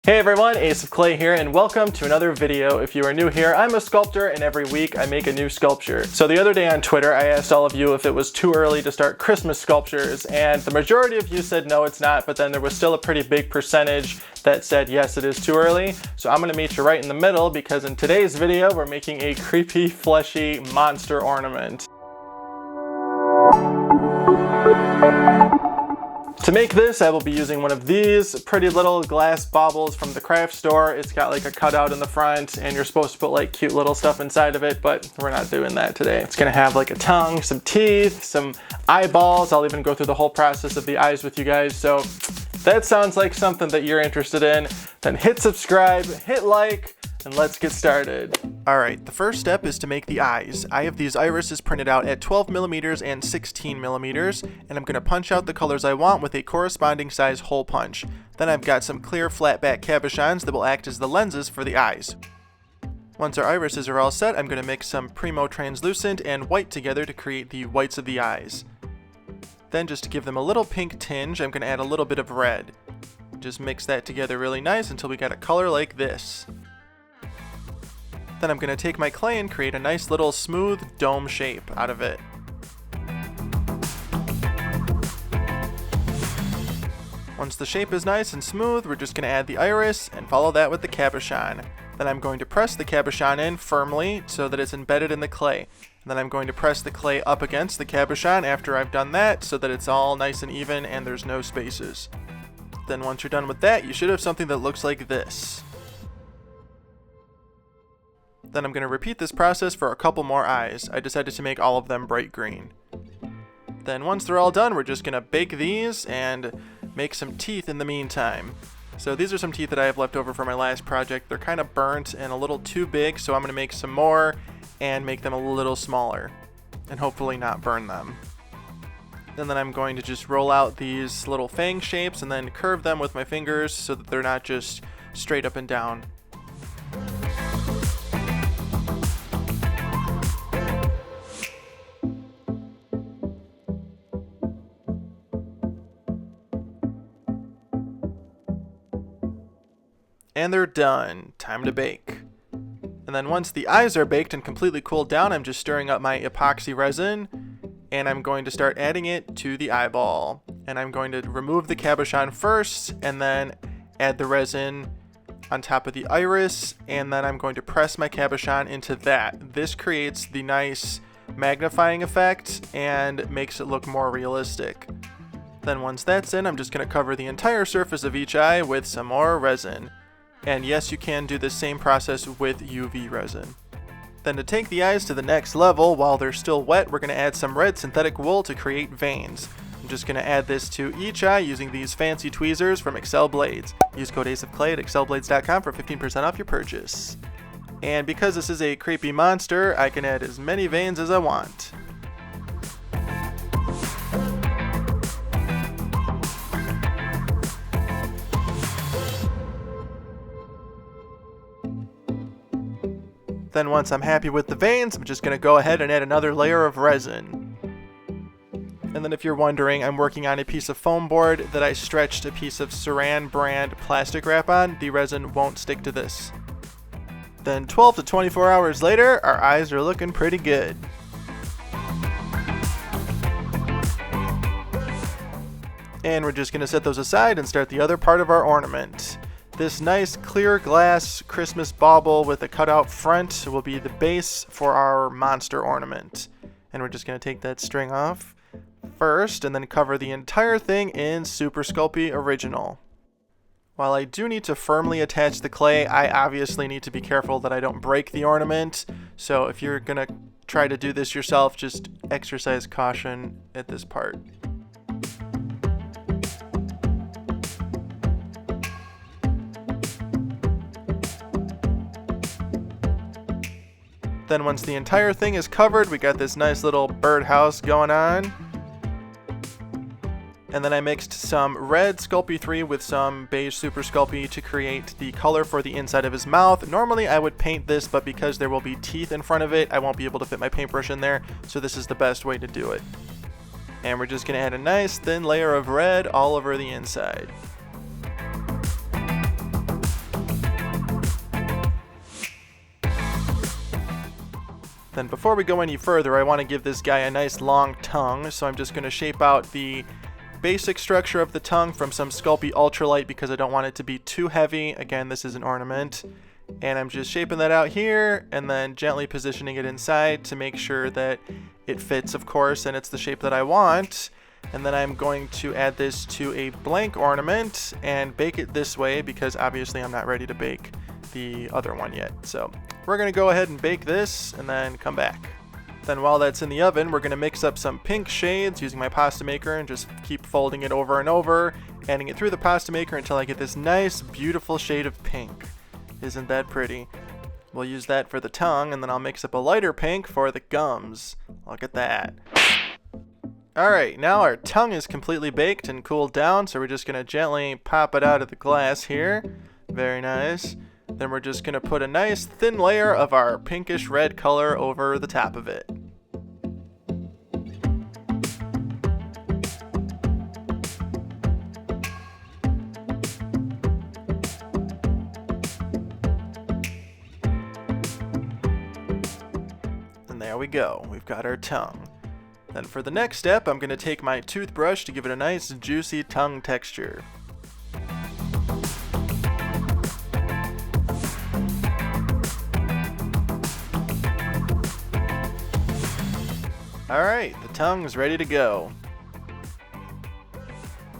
Hey everyone, Ace of Clay here, and welcome to another video. If you are new here, I'm a sculptor, and every week I make a new sculpture. So the other day on Twitter, I asked all of you if it was too early to start Christmas sculptures, and the majority of you said no, it's not, but then there was still a pretty big percentage that said yes, it is too early. So I'm gonna meet you right in the middle, because in today's video, we're making a creepy, fleshy monster ornament. To make this, I will be using one of these pretty little glass baubles from the craft store. It's got like a cutout in the front, and you're supposed to put like cute little stuff inside of it, but we're not doing that today. It's gonna have like a tongue, some teeth, some eyeballs. I'll even go through the whole process of the eyes with you guys. So if that sounds like something that you're interested in, then hit subscribe, hit like, and let's get started. Alright, the first step is to make the eyes. I have these irises printed out at 12mm and 16mm, and I'm going to punch out the colors I want with a corresponding size hole punch. Then I've got some clear flat back cabochons that will act as the lenses for the eyes. Once our irises are all set, I'm going to mix some Primo translucent and white together to create the whites of the eyes. Then, just to give them a little pink tinge, I'm going to add a little bit of red. Just mix that together really nice until we got a color like this. Then I'm going to take my clay and create a nice little smooth dome shape out of it. Once the shape is nice and smooth, we're just going to add the iris and follow that with the cabochon. Then I'm going to press the cabochon in firmly so that it's embedded in the clay. And then I'm going to press the clay up against the cabochon after I've done that so that it's all nice and even and there's no spaces. Then once you're done with that, you should have something that looks like this. Then I'm going to repeat this process for a couple more eyes. I decided to make all of them bright green. Then once they're all done, we're just going to bake these and make some teeth in the meantime. So these are some teeth that I have left over from my last project. They're kind of burnt and a little too big, so I'm going to make some more and make them a little smaller and hopefully not burn them. And then I'm going to just roll out these little fang shapes and then curve them with my fingers so that they're not just straight up and down. And they're done. Time to bake. And then once the eyes are baked and completely cooled down, I'm just stirring up my epoxy resin, and I'm going to start adding it to the eyeball. And I'm going to remove the cabochon first, and then add the resin on top of the iris, and then I'm going to press my cabochon into that. This creates the nice magnifying effect and makes it look more realistic. Then once that's in, I'm just going to cover the entire surface of each eye with some more resin. And yes, you can do the same process with UV resin. Then to take the eyes to the next level, while they're still wet, we're going to add some red synthetic wool to create veins. I'm just going to add this to each eye using these fancy tweezers from Excel Blades. Use code ACEOFCLAY at excelblades.com for 15% off your purchase. And because this is a creepy monster, I can add as many veins as I want. Then once I'm happy with the veins, I'm just going to go ahead and add another layer of resin. And then if you're wondering, I'm working on a piece of foam board that I stretched a piece of Saran brand plastic wrap on. The resin won't stick to this. Then 12 to 24 hours later, our eyes are looking pretty good. And we're just going to set those aside and start the other part of our ornament. This nice clear glass Christmas bauble with a cutout front will be the base for our monster ornament. And we're just going to take that string off first and then cover the entire thing in Super Sculpey Original. While I do need to firmly attach the clay, I obviously need to be careful that I don't break the ornament. So if you're going to try to do this yourself, just exercise caution at this part. Then once the entire thing is covered, we got this nice little birdhouse going on. And then I mixed some red Sculpey 3 with some beige Super Sculpey to create the color for the inside of his mouth. Normally I would paint this, but because there will be teeth in front of it, I won't be able to fit my paintbrush in there, so this is the best way to do it. And we're just going to add a nice thin layer of red all over the inside. Then before we go any further, I want to give this guy a nice long tongue, so I'm just going to shape out the basic structure of the tongue from some Sculpey Ultralight because I don't want it to be too heavy. Again, this is an ornament. And I'm just shaping that out here and then gently positioning it inside to make sure that it fits, of course, and it's the shape that I want. And then I'm going to add this to a blank ornament and bake it this way because obviously I'm not ready to bake the other one yet. So we're going to go ahead and bake this and then come back. Then while that's in the oven, we're going to mix up some pink shades using my pasta maker and just keep folding it over and over, adding it through the pasta maker until I get this nice, beautiful shade of pink. Isn't that pretty? We'll use that for the tongue, and then I'll mix up a lighter pink for the gums. Look at that. Alright, now our tongue is completely baked and cooled down, so we're just going to gently pop it out of the glass here. Very nice. Then we're just going to put a nice thin layer of our pinkish red color over the top of it. There we go, we've got our tongue. Then for the next step, I'm going to take my toothbrush to give it a nice juicy tongue texture. Alright, the tongue is ready to go.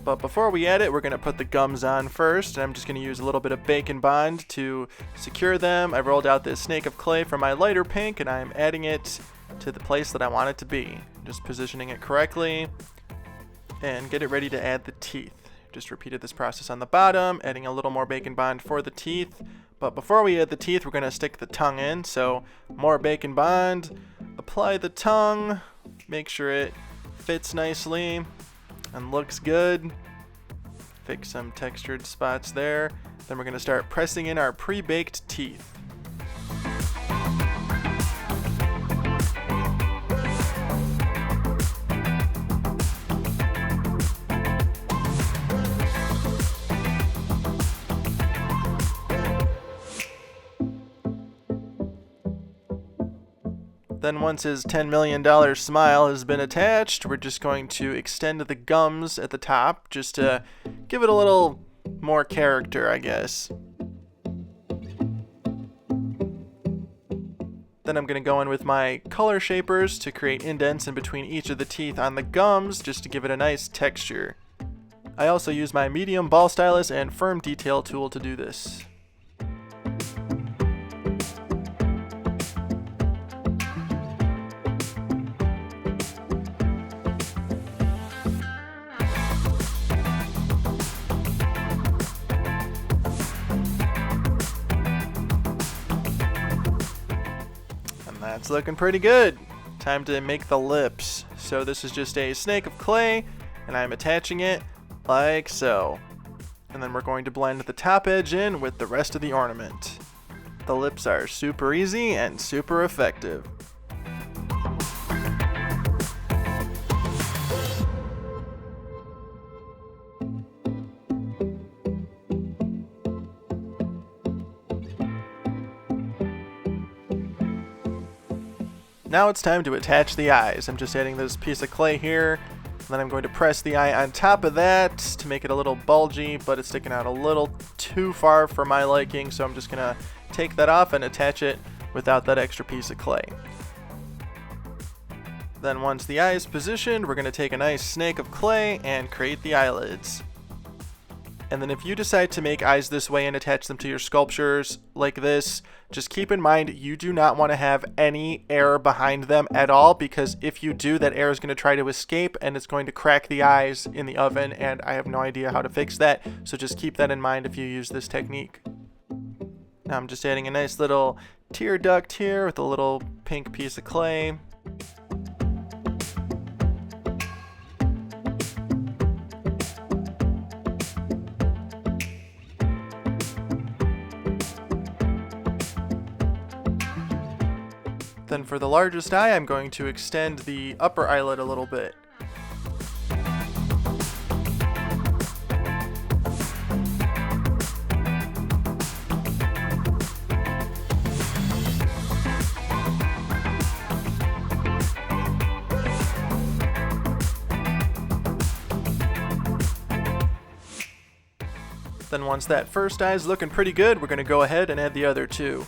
But before we add it, we're going to put the gums on first, and I'm just going to use a little bit of Bacon Bond to secure them. I rolled out this snake of clay for my lighter pink, and I'm adding it to the place that I want it to be. Just positioning it correctly, and get it ready to add the teeth. Just repeated this process on the bottom, adding a little more Bacon Bond for the teeth. But before we add the teeth, we're going to stick the tongue in, so more Bacon Bond, apply the tongue, make sure it fits nicely and looks good. Fix some textured spots there. Then we're going to start pressing in our pre-baked teeth. Then once his $10 million smile has been attached, we're just going to extend the gums at the top just to give it a little more character, I guess. Then I'm going to go in with my color shapers to create indents in between each of the teeth on the gums just to give it a nice texture. I also use my medium ball stylus and firm detail tool to do this. That's looking pretty good. Time to make the lips. So this is just a snake of clay, and I'm attaching it like so. And then we're going to blend the top edge in with the rest of the ornament. The lips are super easy and super effective. Now it's time to attach the eyes. I'm just adding this piece of clay here, and then I'm going to press the eye on top of that to make it a little bulgy, but it's sticking out a little too far for my liking, so I'm just going to take that off and attach it without that extra piece of clay. Then once the eye is positioned, we're going to take a nice snake of clay and create the eyelids. And then if you decide to make eyes this way and attach them to your sculptures like this, just keep in mind you do not want to have any air behind them at all, because if you do, that air is going to try to escape and it's going to crack the eyes in the oven, and I have no idea how to fix that, so just keep that in mind if you use this technique. Now I'm just adding a nice little tear duct here with a little pink piece of clay. Then for the largest eye, I'm going to extend the upper eyelid a little bit. Then once that first eye is looking pretty good, we're going to go ahead and add the other two.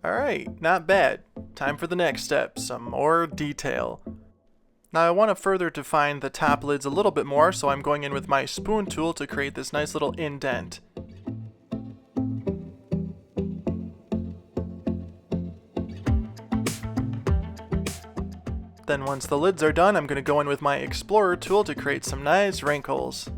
Alright, not bad. Time for the next step, some more detail. Now I want to further define the top lids a little bit more, so I'm going in with my spoon tool to create this nice little indent. Then once the lids are done, I'm going to go in with my Explorer tool to create some nice wrinkles.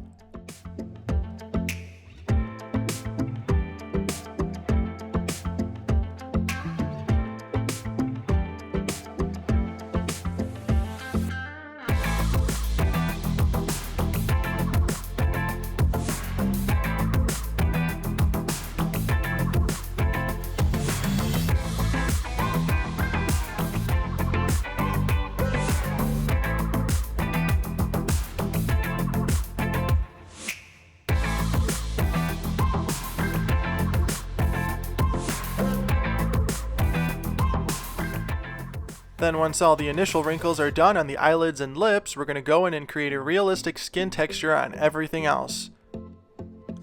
Then once all the initial wrinkles are done on the eyelids and lips, we're going to go in and create a realistic skin texture on everything else.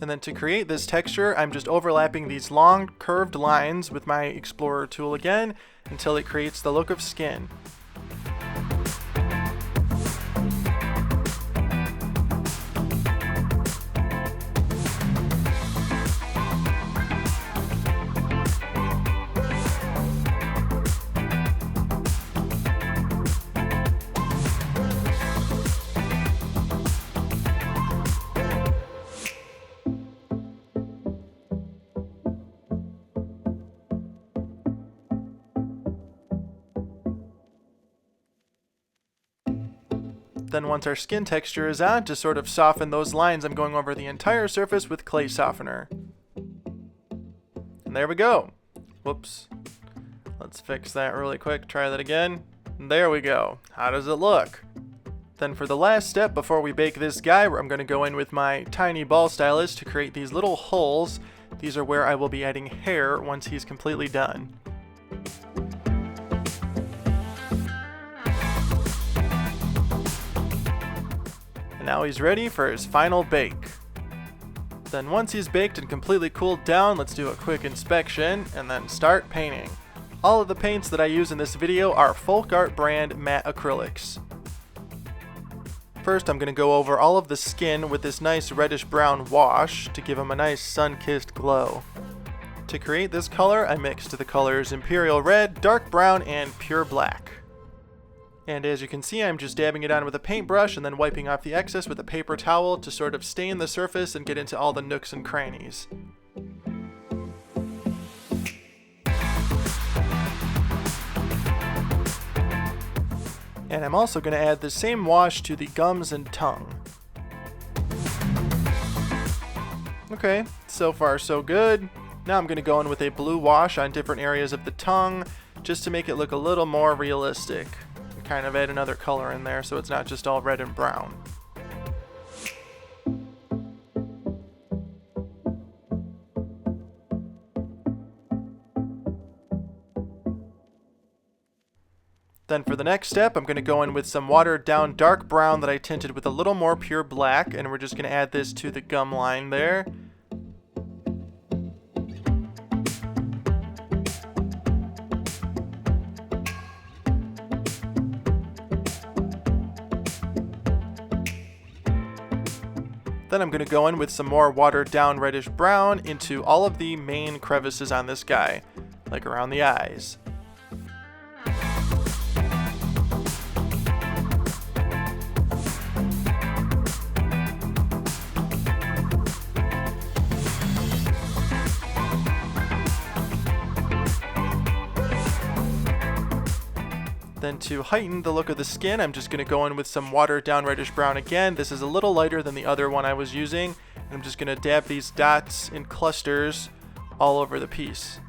And then to create this texture, I'm just overlapping these long curved lines with my Explorer tool again until it creates the look of skin. Then once our skin texture is on, to sort of soften those lines, I'm going over the entire surface with clay softener. And there we go. Whoops. Let's fix that really quick. Try that again. There we go. How does it look? Then for the last step before we bake this guy, I'm going to go in with my tiny ball stylus to create these little holes. These are where I will be adding hair once he's completely done. And now he's ready for his final bake. Then once he's baked and completely cooled down, let's do a quick inspection and then start painting. All of the paints that I use in this video are Folk Art brand matte acrylics. First I'm going to go over all of the skin with this nice reddish brown wash to give him a nice sun-kissed glow. To create this color, I mixed the colors Imperial Red, Dark Brown, and Pure Black. And as you can see, I'm just dabbing it on with a paintbrush and then wiping off the excess with a paper towel to sort of stain the surface and get into all the nooks and crannies. And I'm also going to add the same wash to the gums and tongue. Okay, so far so good. Now I'm going to go in with a blue wash on different areas of the tongue just to make it look a little more realistic. Kind of add another color in there so it's not just all red and brown. Then for the next step, I'm going to go in with some watered down dark brown that I tinted with a little more pure black, and we're just going to add this to the gum line there. Then I'm going to go in with some more watered down reddish brown into all of the main crevices on this guy, like around the eyes. Then to heighten the look of the skin, I'm just going to go in with some watered down reddish brown again. This is a little lighter than the other one I was using. And I'm just going to dab these dots in clusters all over the piece.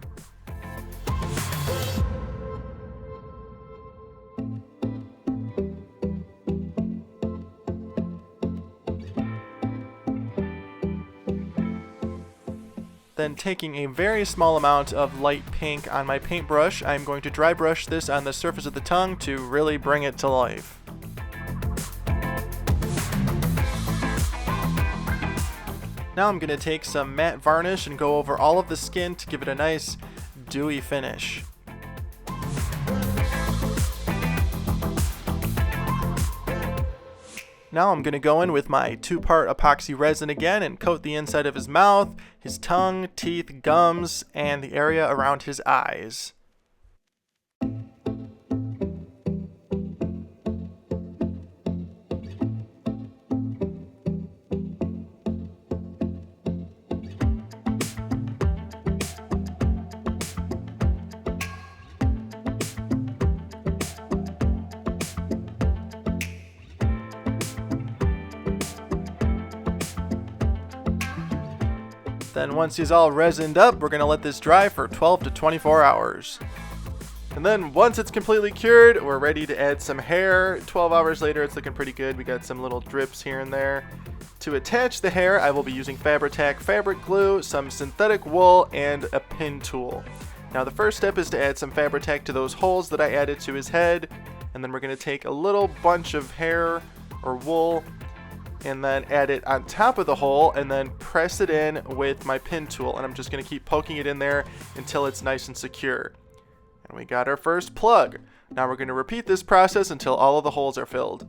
Then taking a very small amount of light pink on my paintbrush, I'm going to dry brush this on the surface of the tongue to really bring it to life. Now I'm going to take some matte varnish and go over all of the skin to give it a nice dewy finish. Now I'm going to go in with my 2-part epoxy resin again and coat the inside of his mouth, his tongue, teeth, gums, and the area around his eyes. Then once he's all resined up, we're going to let this dry for 12 to 24 hours. And then once it's completely cured, we're ready to add some hair. 12 hours later, it's looking pretty good. We got some little drips here and there. To attach the hair, I will be using Fabri-Tac fabric glue, some synthetic wool, and a pin tool. Now the first step is to add some Fabri-Tac to those holes that I added to his head. And then we're going to take a little bunch of hair or wool and then add it on top of the hole and then press it in with my pin tool, and I'm just going to keep poking it in there until it's nice and secure. And we got our first plug. Now we're going to repeat this process until all of the holes are filled.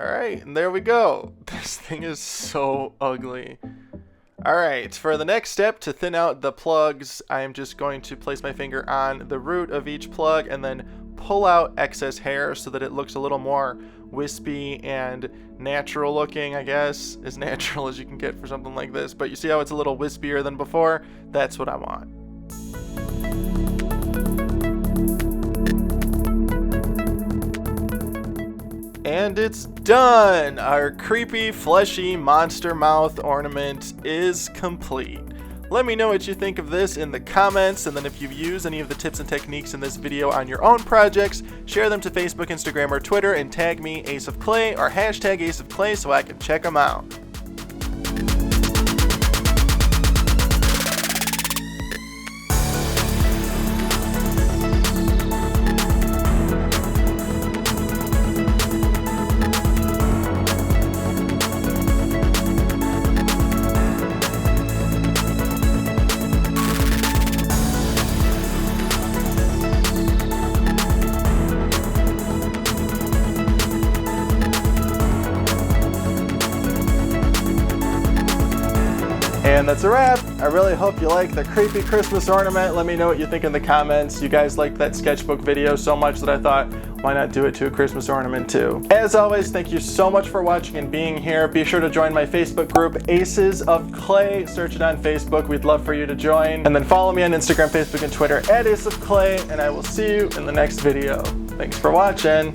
Alright, and there we go. This thing is so ugly. Alright, for the next step, to thin out the plugs, I am just going to place my finger on the root of each plug and then pull out excess hair so that it looks a little more wispy and natural looking, I guess. As natural as you can get for something like this. But you see how it's a little wispier than before? That's what I want. And it's done! Our creepy, fleshy monster mouth ornament is complete. Let me know what you think of this in the comments, and then if you use any of the tips and techniques in this video on your own projects, share them to Facebook, Instagram, or Twitter, and tag me Ace of Clay or hashtag Ace of Clay so I can check them out. And that's a wrap. I really hope you like the creepy Christmas ornament. Let me know what you think in the comments. You guys liked that sketchbook video so much that I thought, why not do it to a Christmas ornament too? As always, thank you so much for watching and being here. Be sure to join my Facebook group, Aces of Clay. Search it on Facebook. We'd love for you to join. And then follow me on Instagram, Facebook, and Twitter at Ace of Clay. And I will see you in the next video. Thanks for watching.